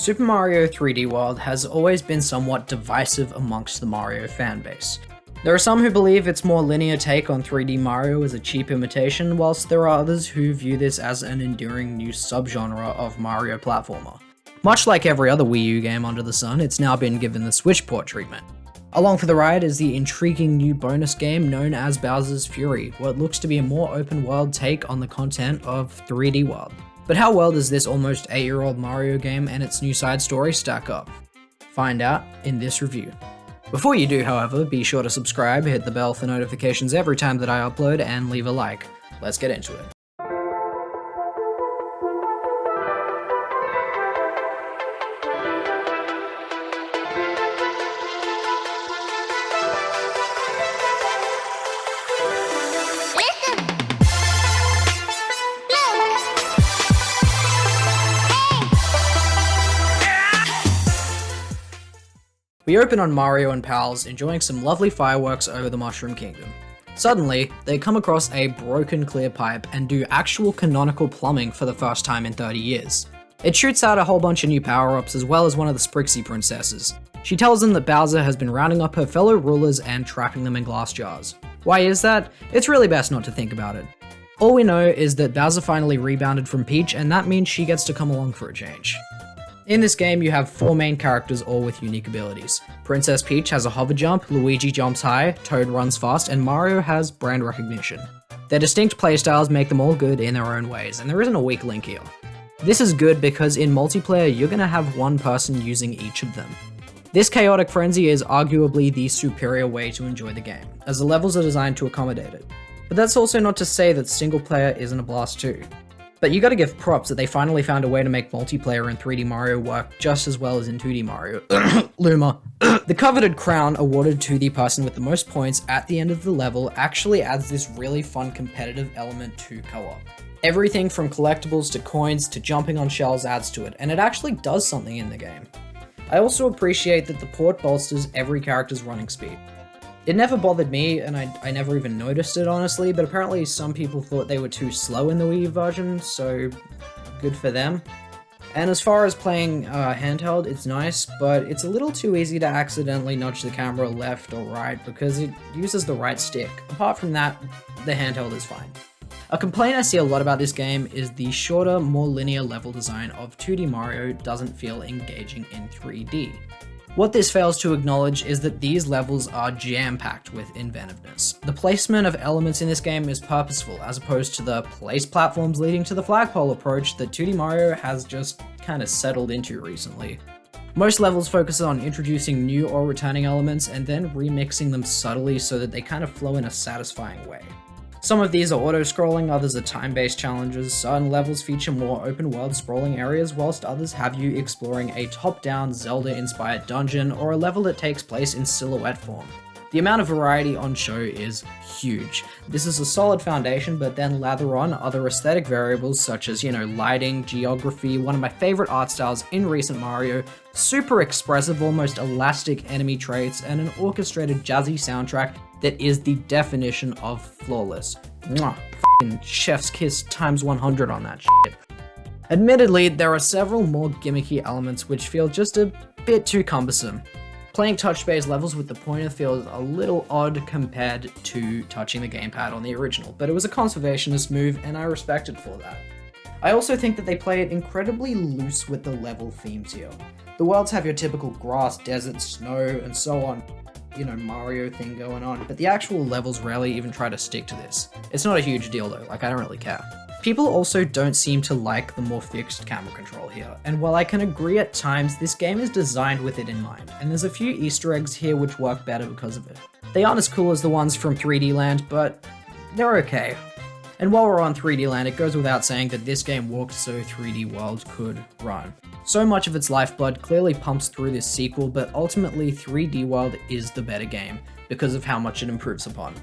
Super Mario 3D World has always been somewhat divisive amongst the Mario fanbase. There are some who believe its more linear take on 3D Mario is a cheap imitation, whilst there are others who view this as an enduring new subgenre of Mario platformer. Much like every other Wii U game under the sun, it's now been given the Switch port treatment. Along for the ride is the intriguing new bonus game known as Bowser's Fury, what looks to be a more open world take on the content of 3D World. But how well does this almost 8-year-old Mario game and its new side story stack up? Find out in this review. Before you do, however, be sure to subscribe, hit the bell for notifications every time that I upload, and leave a like. Let's get into it. We open on Mario and pals enjoying some lovely fireworks over the Mushroom Kingdom. Suddenly, they come across a broken clear pipe and do actual canonical plumbing for the first time in 30 years. It shoots out a whole bunch of new power-ups as well as one of the Sprixie princesses. She tells them that Bowser has been rounding up her fellow rulers and trapping them in glass jars. Why is that? It's really best not to think about it. All we know is that Bowser finally rebounded from Peach, and that means she gets to come along for a change. In this game, you have 4 main characters all with unique abilities. Princess Peach has a hover jump, Luigi jumps high, Toad runs fast, and Mario has brand recognition. Their distinct playstyles make them all good in their own ways, and there isn't a weak link here. This is good because in multiplayer, you're gonna have one person using each of them. This chaotic frenzy is arguably the superior way to enjoy the game, as the levels are designed to accommodate it. But that's also not to say that single player isn't a blast too. But you gotta give props that they finally found a way to make multiplayer in 3D Mario work just as well as in 2D Mario. Luma. The coveted crown awarded to the person with the most points at the end of the level actually adds this really fun competitive element to co-op. Everything from collectibles to coins to jumping on shells adds to it, and it actually does something in the game. I also appreciate that the port bolsters every character's running speed. It never bothered me, and I never even noticed it honestly, but apparently some people thought they were too slow in the Wii U version, so good for them. And as far as playing handheld, it's nice, but it's a little too easy to accidentally nudge the camera left or right because it uses the right stick. Apart from that, the handheld is fine. A complaint I see a lot about this game is the shorter, more linear level design of 2D Mario doesn't feel engaging in 3D. What this fails to acknowledge is that these levels are jam-packed with inventiveness. The placement of elements in this game is purposeful, as opposed to the place platforms leading to the flagpole approach that 2D Mario has just kinda settled into recently. Most levels focus on introducing new or returning elements and then remixing them subtly so that they kind of flow in a satisfying way. Some of these are auto-scrolling, others are time-based challenges, certain levels feature more open-world sprawling areas, whilst others have you exploring a top-down Zelda-inspired dungeon or a level that takes place in silhouette form. The amount of variety on show is huge. This is a solid foundation, but then lather on other aesthetic variables such as, lighting, geography, one of my favorite art styles in recent Mario, super expressive, almost elastic enemy traits, and an orchestrated jazzy soundtrack that is the definition of flawless. Mwah, f***ing chef's kiss times 100 on that shit. Admittedly, there are several more gimmicky elements which feel just a bit too cumbersome. Playing touch-based levels with the pointer feels a little odd compared to touching the gamepad on the original, but it was a conservationist move and I respect it for that. I also think that they play it incredibly loose with the level themes here. The worlds have your typical grass, desert, snow, and so on, Mario thing going on, but the actual levels rarely even try to stick to this. It's not a huge deal though, I don't really care. People also don't seem to like the more fixed camera control here, and while I can agree at times, this game is designed with it in mind, and there's a few Easter eggs here which work better because of it. They aren't as cool as the ones from 3D Land, but they're okay. And while we're on 3D Land, it goes without saying that this game walked so 3D World could run. So much of its lifeblood clearly pumps through this sequel, but ultimately 3D World is the better game because of how much it improves upon.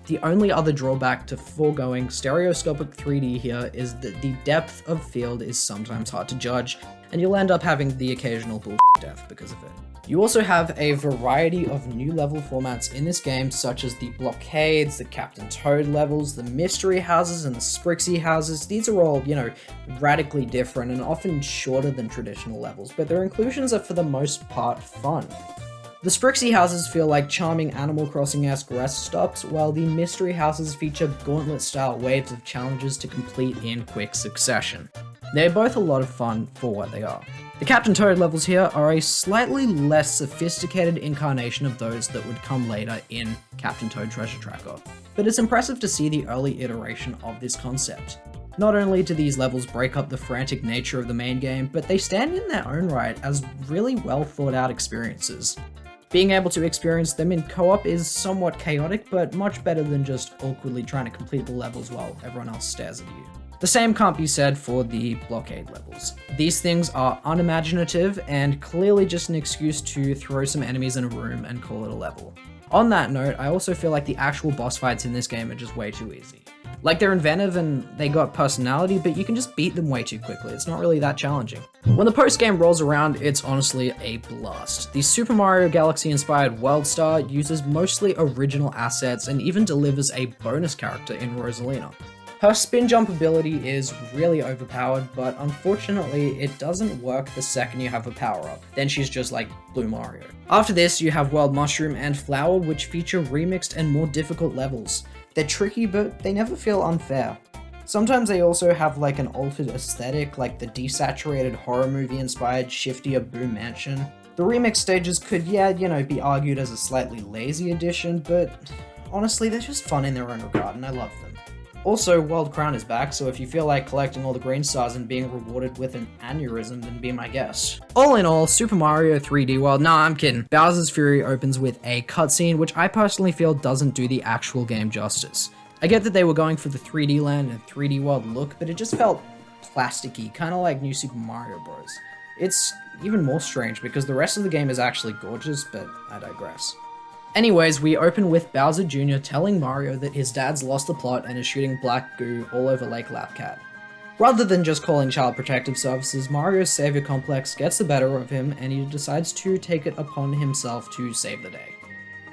The only other drawback to foregoing stereoscopic 3D here is that the depth of field is sometimes hard to judge, and you'll end up having the occasional bullshit death because of it. You also have a variety of new level formats in this game, such as the blockades, the Captain Toad levels, the mystery houses, and the Sprixie houses. These are all, radically different and often shorter than traditional levels, but their inclusions are for the most part fun. The Sprixie houses feel like charming Animal Crossing-esque rest stops, while the mystery houses feature gauntlet-style waves of challenges to complete in quick succession. They're both a lot of fun for what they are. The Captain Toad levels here are a slightly less sophisticated incarnation of those that would come later in Captain Toad Treasure Tracker, but it's impressive to see the early iteration of this concept. Not only do these levels break up the frantic nature of the main game, but they stand in their own right as really well thought out experiences. Being able to experience them in co-op is somewhat chaotic, but much better than just awkwardly trying to complete the levels while everyone else stares at you. The same can't be said for the blockade levels. These things are unimaginative and clearly just an excuse to throw some enemies in a room and call it a level. On that note, I also feel like the actual boss fights in this game are just way too easy. Like, they're inventive and they got personality, but you can just beat them way too quickly. It's not really that challenging. When the post-game rolls around, it's honestly a blast. The Super Mario Galaxy-inspired World Star uses mostly original assets and even delivers a bonus character in Rosalina. Her spin jump ability is really overpowered, but unfortunately it doesn't work the second you have a power up. Then she's just like Blue Mario. After this, you have World Mushroom and Flower, which feature remixed and more difficult levels. They're tricky, but they never feel unfair. Sometimes they also have like an altered aesthetic, like the desaturated horror movie inspired shiftier Boo Mansion. The remix stages could, be argued as a slightly lazy addition, but honestly, they're just fun in their own regard, and I love them. Also, World Crown is back, so if you feel like collecting all the green stars and being rewarded with an aneurysm, then be my guest. All in all, Super Mario 3D World, nah, I'm kidding. Bowser's Fury opens with a cutscene, which I personally feel doesn't do the actual game justice. I get that they were going for the 3D land and 3D world look, but it just felt plasticky, kinda like New Super Mario Bros. It's even more strange because the rest of the game is actually gorgeous, but I digress. Anyways, we open with Bowser Jr. telling Mario that his dad's lost the plot and is shooting black goo all over Lake Lapcat. Rather than just calling Child Protective Services, Mario's savior complex gets the better of him and he decides to take it upon himself to save the day.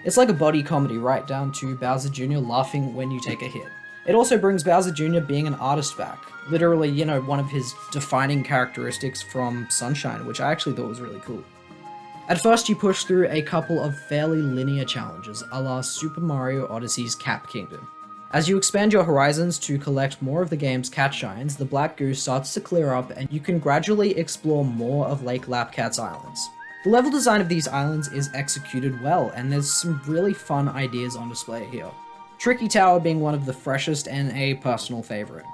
It's like a buddy comedy right down to Bowser Jr. laughing when you take a hit. It also brings Bowser Jr. being an artist back. Literally, one of his defining characteristics from Sunshine, which I actually thought was really cool. At first, you push through a couple of fairly linear challenges, a la Super Mario Odyssey's Cap Kingdom. As you expand your horizons to collect more of the game's cat shines, the black goo starts to clear up and you can gradually explore more of Lake Lapcat's islands. The level design of these islands is executed well, and there's some really fun ideas on display here. Tricky Tower being one of the freshest and a personal favorite.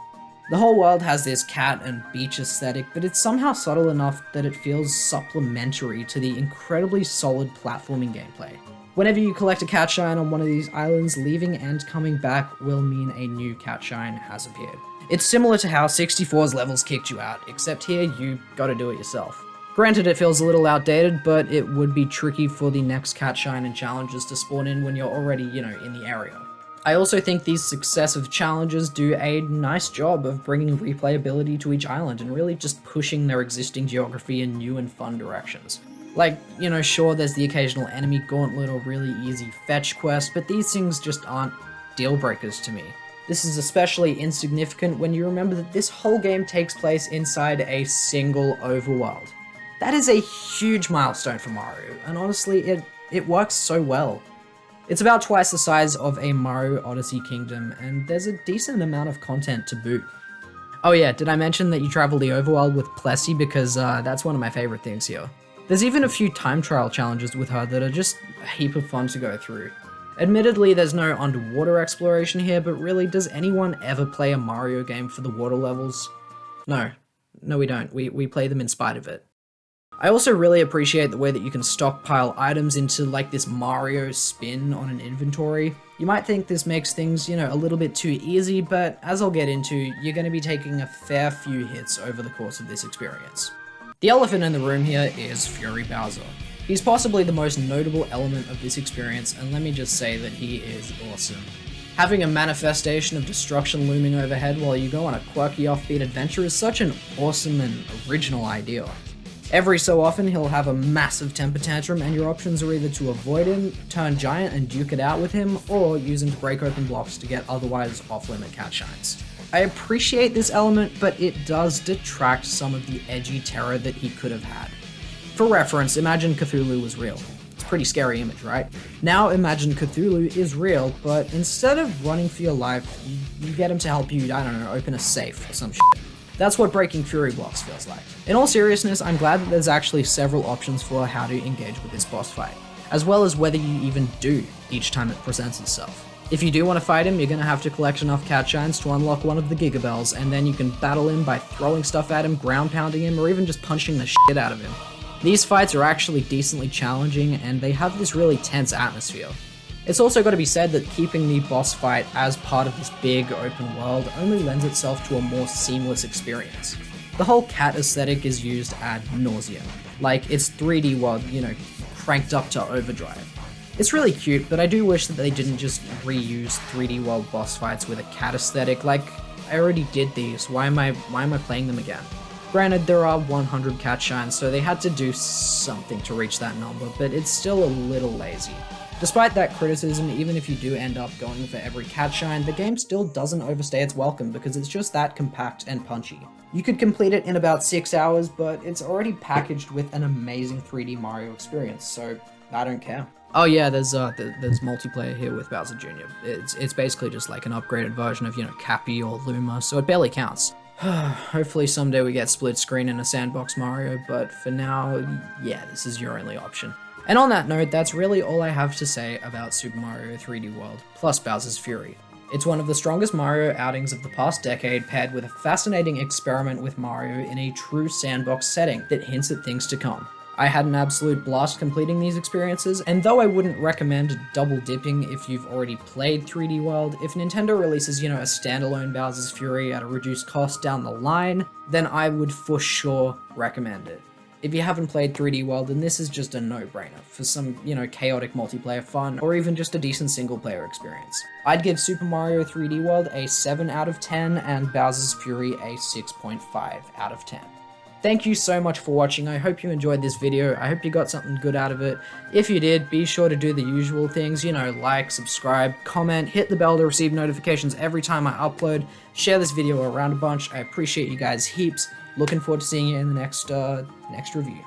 The whole world has this cat and beach aesthetic, but it's somehow subtle enough that it feels supplementary to the incredibly solid platforming gameplay. Whenever you collect a cat shine on one of these islands, leaving and coming back will mean a new cat shine has appeared. It's similar to how 64's levels kicked you out, except here you gotta do it yourself. Granted, it feels a little outdated, but it would be tricky for the next cat shine and challenges to spawn in when you're already, in the area. I also think these successive challenges do a nice job of bringing replayability to each island and really just pushing their existing geography in new and fun directions. Like, sure, there's the occasional enemy gauntlet or really easy fetch quest, but these things just aren't deal breakers to me. This is especially insignificant when you remember that this whole game takes place inside a single overworld. That is a huge milestone for Mario, and honestly, it works so well. It's about twice the size of a Mario Odyssey Kingdom, and there's a decent amount of content to boot. Oh yeah, did I mention that you travel the overworld with Plessy, because that's one of my favorite things here. There's even a few time trial challenges with her that are just a heap of fun to go through. Admittedly, there's no underwater exploration here, but really, does anyone ever play a Mario game for the water levels? No, we don't. We play them in spite of it. I also really appreciate the way that you can stockpile items into like this Mario spin on an inventory. You might think this makes things, a little bit too easy, but as I'll get into, you're going to be taking a fair few hits over the course of this experience. The elephant in the room here is Fury Bowser. He's possibly the most notable element of this experience, and let me just say that he is awesome. Having a manifestation of destruction looming overhead while you go on a quirky offbeat adventure is such an awesome and original idea. Every so often, he'll have a massive temper tantrum, and your options are either to avoid him, turn giant and duke it out with him, or use him to break open blocks to get otherwise off-limit cat shines. I appreciate this element, but it does detract some of the edgy terror that he could have had. For reference, imagine Cthulhu was real. It's a pretty scary image, right? Now imagine Cthulhu is real, but instead of running for your life, you get him to help you, I don't know, open a safe or some shit. That's what breaking Fury blocks feels like. In all seriousness, I'm glad that there's actually several options for how to engage with this boss fight, as well as whether you even do each time it presents itself. If you do want to fight him, you're going to have to collect enough cat shines to unlock one of the Gigabells, and then you can battle him by throwing stuff at him, ground pounding him, or even just punching the shit out of him. These fights are actually decently challenging, and they have this really tense atmosphere. It's also got to be said that keeping the boss fight as part of this big open world only lends itself to a more seamless experience. The whole cat aesthetic is used ad nauseum, like it's 3D world, cranked up to overdrive. It's really cute, but I do wish that they didn't just reuse 3D world boss fights with a cat aesthetic. Like, I already did these, why am I playing them again? Granted, there are 100 cat shines, so they had to do something to reach that number, but it's still a little lazy. Despite that criticism, even if you do end up going for every cat shine, the game still doesn't overstay its welcome because it's just that compact and punchy. You could complete it in about 6 hours, but it's already packaged with an amazing 3D Mario experience, so I don't care. Oh yeah, there's multiplayer here with Bowser Jr. It's basically just like an upgraded version of, Cappy or Luma, so it barely counts. Hopefully someday we get split screen in a sandbox Mario, but for now, yeah, this is your only option. And on that note, that's really all I have to say about Super Mario 3D World, plus Bowser's Fury. It's one of the strongest Mario outings of the past decade, paired with a fascinating experiment with Mario in a true sandbox setting that hints at things to come. I had an absolute blast completing these experiences, and though I wouldn't recommend double dipping if you've already played 3D World, if Nintendo releases, a standalone Bowser's Fury at a reduced cost down the line, then I would for sure recommend it. If you haven't played 3D World, then this is just a no-brainer for some, chaotic multiplayer fun, or even just a decent single-player experience. I'd give Super Mario 3D World a 7 out of 10, and Bowser's Fury a 6.5 out of 10. Thank you so much for watching. I hope you enjoyed this video. I hope you got something good out of it. If you did, be sure to do the usual things, like, subscribe, comment, hit the bell to receive notifications every time I upload, share this video around a bunch. I appreciate you guys heaps. Looking forward to seeing you in the next review.